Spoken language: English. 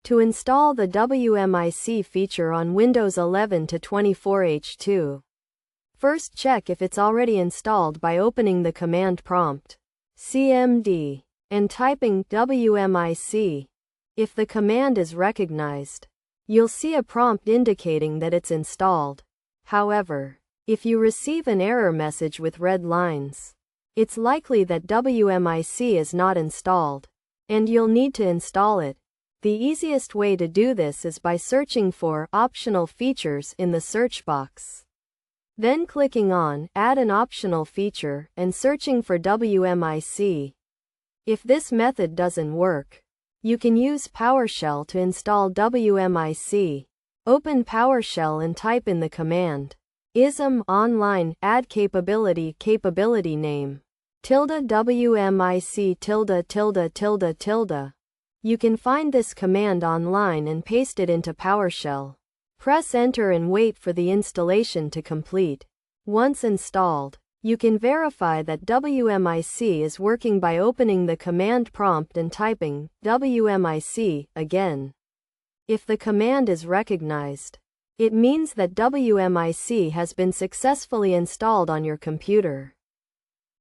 To install the Wmic feature on Windows 11 to 24H2, first check if it's already installed by opening the command prompt, cmd, and typing Wmic. If the command is recognized, you'll see a prompt indicating that it's installed. However, if you receive an error message with red lines, it's likely that Wmic is not installed, and you'll need to install it. The easiest way to do this is by searching for optional features in the search box. Then clicking on Add an optional feature and searching for Wmic. If this method doesn't work, you can use PowerShell to install Wmic. Open PowerShell and type in the command ism online add capability name ~wmic . You can find this command online and paste it into PowerShell. Press enter and wait for the installation to complete. Once installed, you can verify that Wmic is working by opening the command prompt and typing Wmic again. If the command is recognized, it means that Wmic has been successfully installed on your computer.